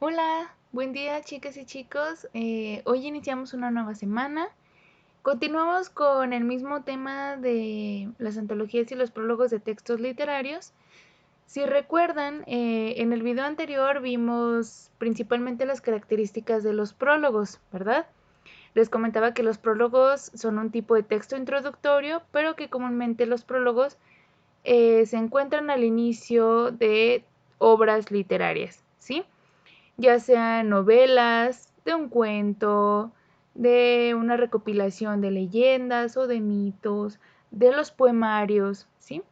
Hola, buen día chicas y chicos. Hoy iniciamos una nueva semana. Continuamos con el mismo tema de las antologías y los prólogos de textos literarios. Si recuerdan, en el video anterior vimos principalmente las características de los prólogos, ¿verdad? Les comentaba que los prólogos son un tipo de texto introductorio, pero que comúnmente los prólogos se encuentran al inicio de obras literarias, ¿sí? Ya sean novelas, de un cuento, de una recopilación de leyendas o de mitos, de los poemarios, ¿sí?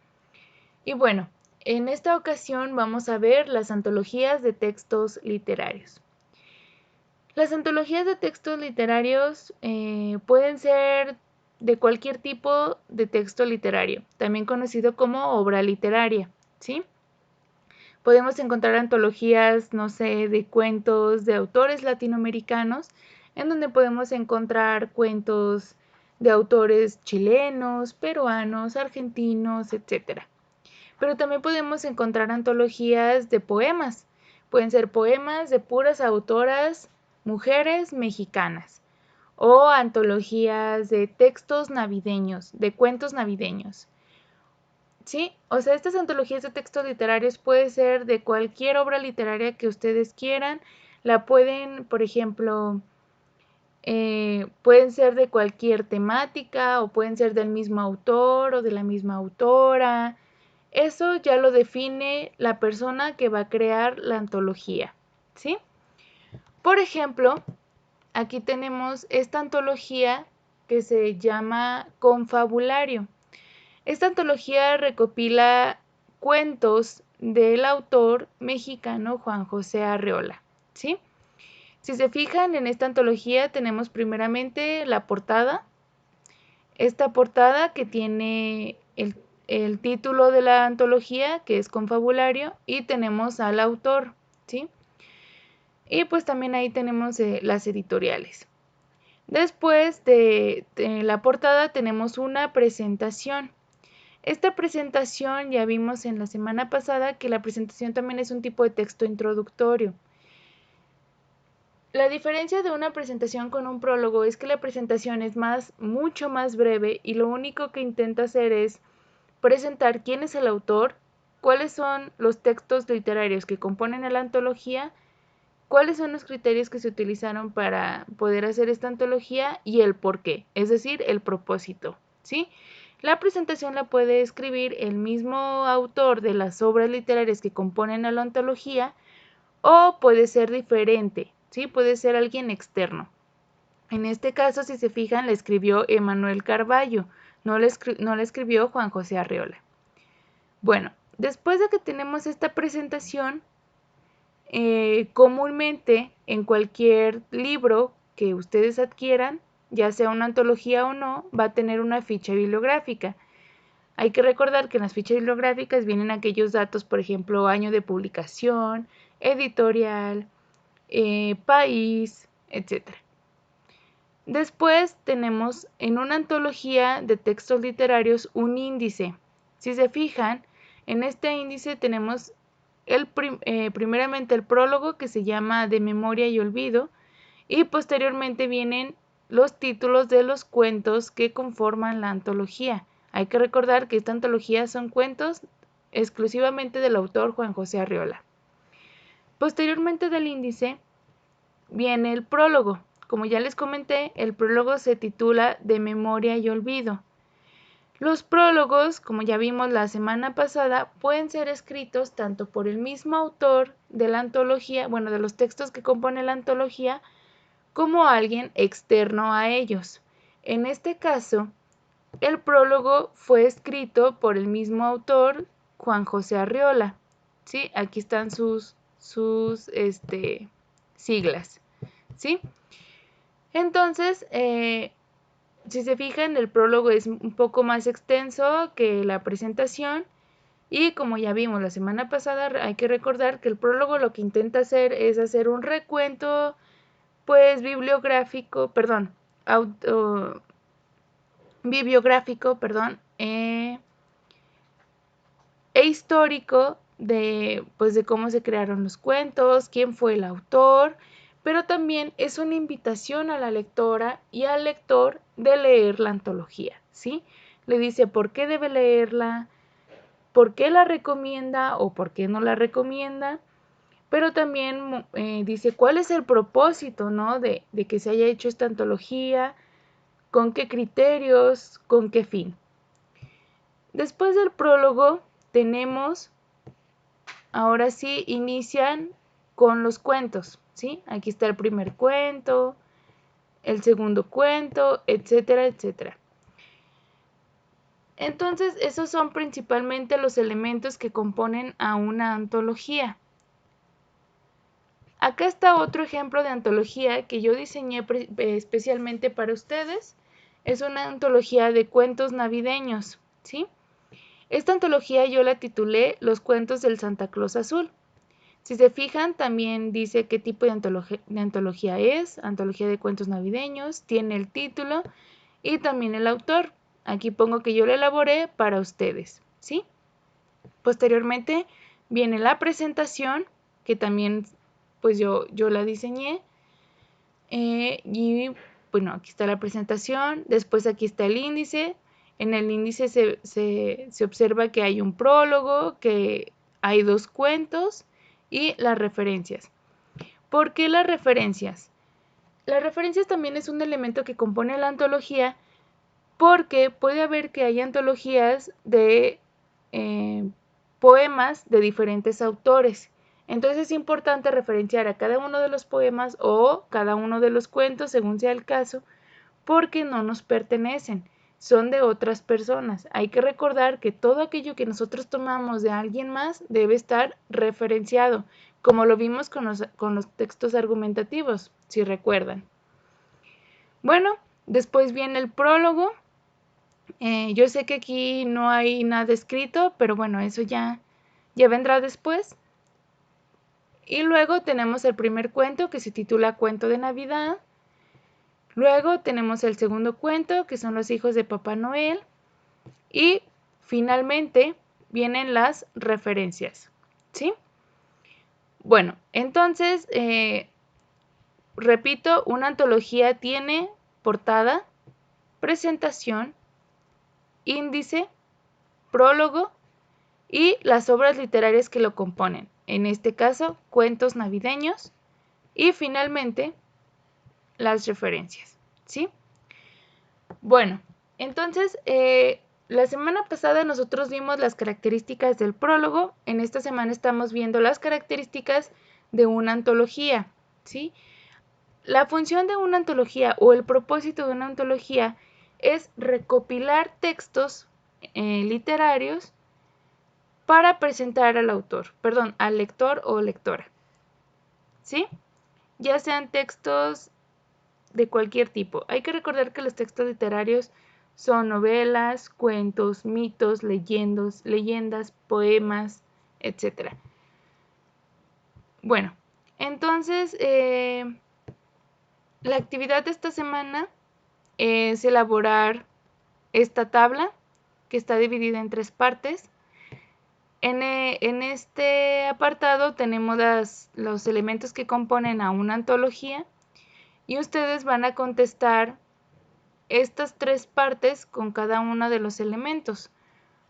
Y bueno, en esta ocasión vamos a ver las antologías de textos literarios. Las antologías de textos literarios pueden ser de cualquier tipo de texto literario, también conocido como obra literaria, ¿sí? Podemos encontrar antologías, no sé, de cuentos de autores latinoamericanos, en donde podemos encontrar cuentos de autores chilenos, peruanos, argentinos, etc. Pero también podemos encontrar antologías de poemas. Pueden ser poemas de puras autoras, mujeres mexicanas, o antologías de textos navideños, de cuentos navideños. Sí, o sea, estas antologías de textos literarios puede ser de cualquier obra literaria que ustedes quieran. La pueden, por ejemplo, pueden ser de cualquier temática o pueden ser del mismo autor o de la misma autora. Eso ya lo define la persona que va a crear la antología, ¿sí? Por ejemplo, aquí tenemos esta antología que se llama Confabulario. Esta antología recopila cuentos del autor mexicano Juan José Arreola, ¿sí? Si se fijan en esta antología tenemos primeramente la portada, esta portada que tiene el título de la antología, que es Confabulario, y tenemos al autor, ¿sí? Y pues también ahí tenemos las editoriales. Después de la portada tenemos una presentación. Esta presentación ya vimos en la semana pasada que la presentación también es un tipo de texto introductorio. La diferencia de una presentación con un prólogo es que la presentación es mucho más breve y lo único que intenta hacer es presentar quién es el autor, cuáles son los textos literarios que componen la antología, cuáles son los criterios que se utilizaron para poder hacer esta antología y el por qué, es decir, el propósito, ¿sí? La presentación la puede escribir el mismo autor de las obras literarias que componen la antología o puede ser diferente, ¿sí? Puede ser alguien externo. En este caso, si se fijan, la escribió Emanuel Carballo, no la escribió Juan José Arreola. Bueno, después de que tenemos esta presentación, comúnmente en cualquier libro que ustedes adquieran, ya sea una antología o no, va a tener una ficha bibliográfica. Hay que recordar que en las fichas bibliográficas vienen aquellos datos, por ejemplo, año de publicación, editorial, país, etc. Después tenemos en una antología de textos literarios un índice. Si se fijan, en este índice tenemos primeramente el prólogo que se llama De Memoria y Olvido y posteriormente vienen los títulos de los cuentos que conforman la antología. Hay que recordar que esta antología son cuentos exclusivamente del autor Juan José Arreola. Posteriormente del índice viene el prólogo. Como ya les comenté, el prólogo se titula De Memoria y Olvido. Los prólogos, como ya vimos la semana pasada, pueden ser escritos tanto por el mismo autor de la antología, bueno, de los textos que componen la antología, como alguien externo a ellos. En este caso, el prólogo fue escrito por el mismo autor, Juan José Arreola. ¿Sí? Aquí están sus siglas. ¿Sí? Entonces, si se fijan, el prólogo es un poco más extenso que la presentación y como ya vimos la semana pasada, hay que recordar que el prólogo lo que intenta hacer es hacer un recuento, pues, bibliográfico, e histórico pues, de cómo se crearon los cuentos, quién fue el autor, pero también es una invitación a la lectora y al lector de leer la antología, ¿sí? Le dice por qué debe leerla, por qué la recomienda o por qué no la recomienda, pero también dice cuál es el propósito, ¿no? de que se haya hecho esta antología, con qué criterios, con qué fin. Después del prólogo tenemos, ahora sí, inician con los cuentos, ¿sí? Aquí está el primer cuento, el segundo cuento, etcétera, etcétera. Entonces, esos son principalmente los elementos que componen a una antología. Acá está otro ejemplo de antología que yo diseñé especialmente para ustedes. Es una antología de cuentos navideños, ¿sí? Esta antología yo la titulé Los cuentos del Santa Claus Azul. Si se fijan, también dice qué tipo de antología es, antología de cuentos navideños, tiene el título y también el autor. Aquí pongo que yo la elaboré para ustedes, ¿sí? Posteriormente viene la presentación, que también pues yo la diseñé. Y bueno, aquí está la presentación, después aquí está el índice. En el índice se observa que hay un prólogo, que hay 2 cuentos y las referencias. ¿Por qué las referencias? Las referencias también es un elemento que compone la antología, porque puede haber que hay antologías de poemas de diferentes autores. Entonces es importante referenciar a cada uno de los poemas o cada uno de los cuentos, según sea el caso, porque no nos pertenecen, son de otras personas. Hay que recordar que todo aquello que nosotros tomamos de alguien más debe estar referenciado, como lo vimos con los textos argumentativos, si recuerdan. Bueno, después viene el prólogo. Yo sé que aquí no hay nada escrito, pero bueno, eso ya vendrá después. Y luego tenemos el primer cuento que se titula Cuento de Navidad. Luego tenemos el segundo cuento que son Los hijos de Papá Noel. Y finalmente vienen las referencias, ¿sí? Bueno, entonces, repito, una antología tiene portada, presentación, índice, prólogo y las obras literarias que lo componen, en este caso, cuentos navideños y finalmente las referencias, ¿sí? Bueno, entonces, la semana pasada nosotros vimos las características del prólogo, en esta semana estamos viendo las características de una antología, ¿sí? La función de una antología o el propósito de una antología es recopilar textos literarios para presentar al autor, perdón, al lector o lectora, ¿sí? Ya sean textos de cualquier tipo. Hay que recordar que los textos literarios son novelas, cuentos, mitos, leyendas, poemas, etc. Bueno, entonces la actividad de esta semana es elaborar esta tabla que está dividida en 3 partes. En este apartado tenemos los elementos que componen a una antología y ustedes van a contestar estas 3 partes con cada uno de los elementos.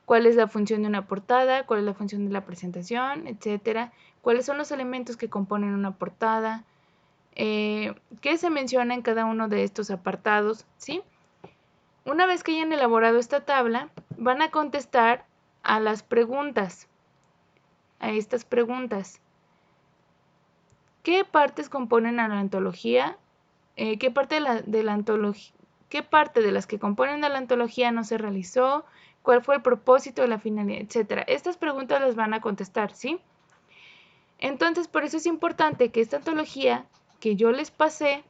¿Cuál es la función de una portada? ¿Cuál es la función de la presentación? Etcétera. ¿Cuáles son los elementos que componen una portada? ¿Qué se menciona en cada uno de estos apartados? ¿Sí? Una vez que hayan elaborado esta tabla, van a contestar a las preguntas, a estas preguntas. ¿Qué partes componen a la antología? ¿Qué parte de la antología? ¿Qué parte de las que componen a la antología no se realizó? ¿Cuál fue el propósito de la finalidad? Etcétera. Estas preguntas las van a contestar, ¿sí? Entonces, por eso es importante que esta antología que yo les pasé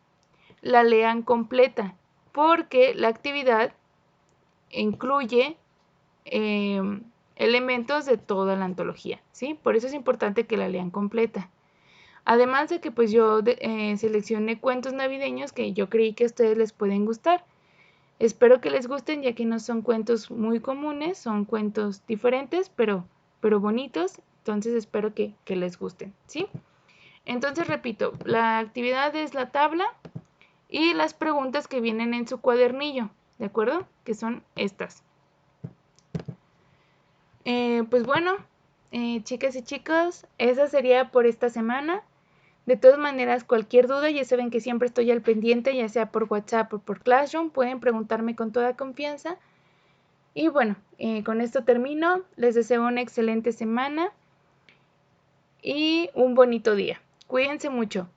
la lean completa, porque la actividad incluye elementos de toda la antología, ¿sí? Por eso es importante que la lean completa. Además de que pues yo seleccioné cuentos navideños que yo creí que a ustedes les pueden gustar. Espero que les gusten, ya que no son cuentos muy comunes, son cuentos diferentes, pero bonitos, Entonces espero que les gusten, ¿sí? Entonces repito, la actividad es la tabla y las preguntas que vienen en su cuadernillo, ¿de acuerdo? Que son estas. Pues bueno, chicas y chicos, esa sería por esta semana. De todas maneras, cualquier duda, ya saben que siempre estoy al pendiente, ya sea por WhatsApp o por Classroom, pueden preguntarme con toda confianza. Y bueno, con esto termino. Les deseo una excelente semana y un bonito día. Cuídense mucho.